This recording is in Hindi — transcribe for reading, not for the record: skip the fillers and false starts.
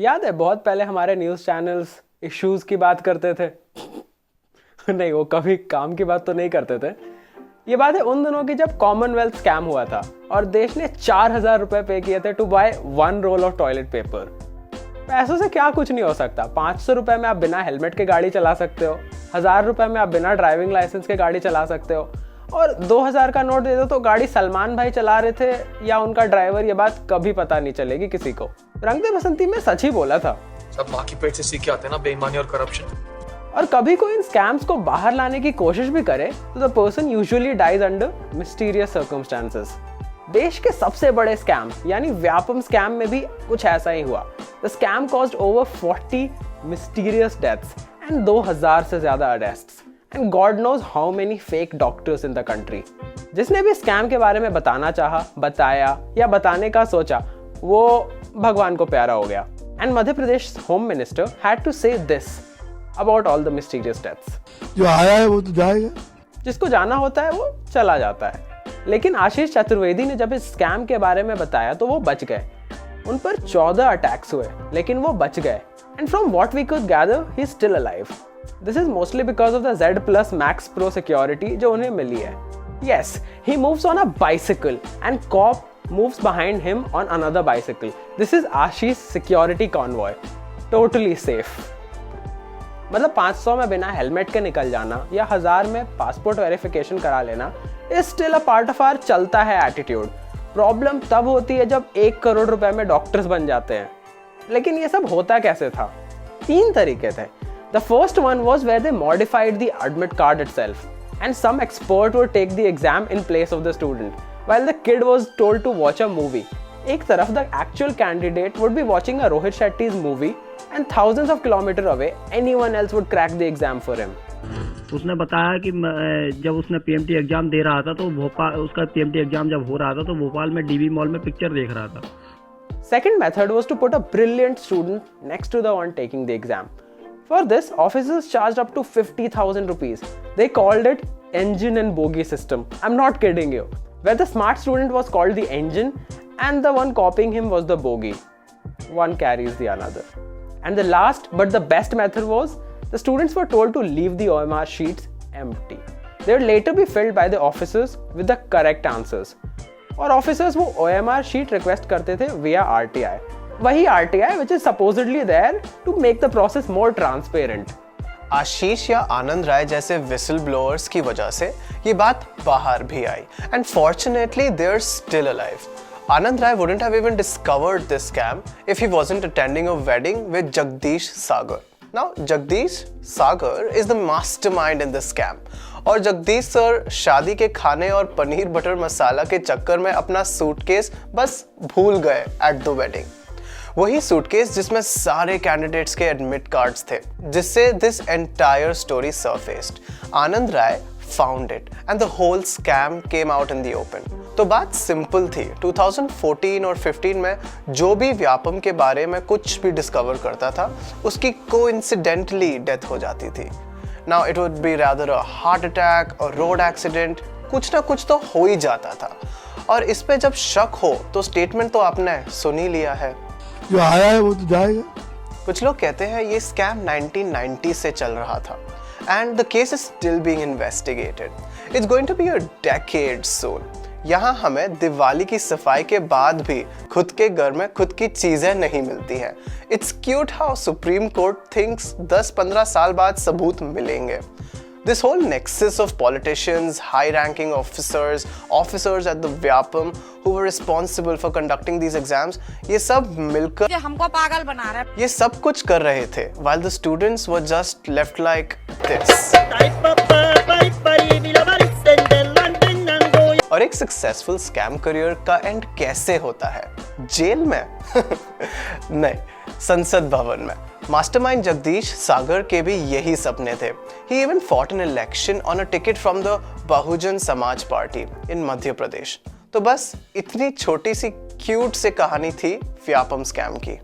याद है बहुत पहले हमारे न्यूज़ चैनल्स इश्यूज की बात करते थे नहीं, वो कभी काम की बात तो नहीं करते थे। ये बात है उन दिनों की जब कॉमनवेल्थ स्कैम हुआ था और देश ने 4,000 रुपए पे किए थे to buy 1 roll of toilet paper. पैसों से क्या कुछ नहीं हो सकता। 500 रुपए में आप बिना हेलमेट के गाड़ी चला सकते हो, 1,000 रुपए में आप बिना ड्राइविंग लाइसेंस के गाड़ी चला सकते हो, और 2,000 का नोट दे दो तो गाड़ी सलमान भाई चला रहे थे या उनका ड्राइवर, ये बात कभी पता नहीं चलेगी किसी को। रंग दे बसंती में सच ही बोला था। सब माँ की पेट से सीख के आते हैं ना बेईमानी और करप्शन। और कभी कोई इन स्कैम्स को बाहर लाने की कोशिश भी करे तो the person usually dies under mysterious circumstances. देश के सबसे बड़े स्कैम यानी व्यापम स्कैम में भी कुछ ऐसा ही हुआ। The scam caused over 40 mysterious deaths and 2,000 से ज्यादा arrests and God knows how many fake doctors in the country. जिसने भी स्कैम के बारे में बताना चाहा, बताया या बताने का सोचा, वो भगवान को प्यारा हो गया। And Madhya Pradesh home minister had to say this about all the mysterious deaths. जो आया है वो तो जाएगा, जिसको जाना होता है वो चला जाता है। लेकिन आशीष चतुर्वेदी ने जब इस स्कैम के बारे में बताया तो वो बच गए। उन पर 14 अटैक्स हुए लेकिन वो बच गए। And from what we could gather he is still alive. This is mostly because of the Z+ Max Pro security जो उन्हें मिली है। Yes, he moves on a bicycle and cop moves behind him on another bicycle. This is Ashish security convoy. Totally safe. मतलब 500 में बिना हेलमेट के निकल जाना या 1,000 में पासपोर्ट वेरिफिकेशन करा लेना is still a part of our चलता है एटीट्यूड। प्रॉब्लम तब होती है जब 1 करोड़ रुपए में डॉक्टर्स बन जाते हैं। लेकिन ये सब होता कैसे था? 3 तरीके थे। The first one was where they modified the admit card itself and some expert would take the exam in place of the student while the kid was told to watch a movie. एक तरफ the actual candidate would be watching a Rohit Shetty's movie and thousands of kilometers away anyone else would crack the exam for him. उसने बताया कि जब उसने PMT एग्जाम दे रहा था तो भोपाल, उसका PMT एग्जाम जब हो रहा था तो भोपाल में DB मॉल में पिक्चर देख रहा था। Second method was to put a brilliant student next to the one taking the exam. For this, officers charged up to 50,000 rupees. They called it engine and bogie system. I'm not kidding you. Where the smart student was called the engine and the one copying him was the bogie. One carries the another. And the last but the best method was the students were told to leave the OMR sheets empty. They would later be filled by the officers with the correct answers. और officers वो OMR sheet request करते थे via RTI. वही RTI which is supposedly there to make the process more transparent. आशीष या आनंद राय जैसे विसल ब्लोअर्स की वजह से ये बात बाहर भी आई and fortunately they're still alive. Anand Rai wouldn't have even discovered this scam if he wasn't attending a wedding with Jagdish Sagar. Now Jagdish Sagar is the mastermind in this scam. और जगदीश सर शादी के खाने और पनीर बटर मसाला के चक्कर में अपना सूटकेस बस भूल गए एट द वेडिंग। वही सूटकेस जिसमें सारे कैंडिडेट्स के एडमिट कार्ड्स थे, जिससे this entire story surfaced. Anand Rai found it and the whole scam came out in the open. तो बात सिंपल थी। 2014 और 15 में जो भी व्यापम के बारे में कुछ भी डिस्कवर करता था उसकी कोइंसिडेंटली डेथ हो जाती थी। Now it would be rather a heart attack और रोड एक्सीडेंट, कुछ ना कुछ तो हो ही जाता था। और इस पे जब शक हो तो स्टेटमेंट तो आपने सुन ही लिया है, जो आया है वो तो जाएगा। कुछ लोग कहते हैं ये स्कैम 1990 से चल रहा था and the case is still being investigated. It's going to be a decade soon. यहाँ हमें दिवाली की सफाई के बाद भी खुद के घर में खुद की चीजें नहीं मिलती हैं। It's cute how supreme court thinks 10-15 साल बाद सबूत मिलेंगे। This whole nexus of politicians, high-ranking officers at the Vyapam who were responsible for conducting these exams, ये सब मिलकर हमको पागल बना रहे हैं। ये सब कुछ कर रहे थे, while the students were just left like this. और एक सक्सेसफुल स्कैम करियर का एंड कैसे होता है? जेल में? नहीं, संसद भवन में। मास्टरमाइंड जगदीश सागर के भी यही सपने थे। He even fought an election on a ticket from the Bahujan Samaj party in Madhya Pradesh. तो बस इतनी छोटी सी क्यूट सी कहानी थी व्यापम स्कैम की।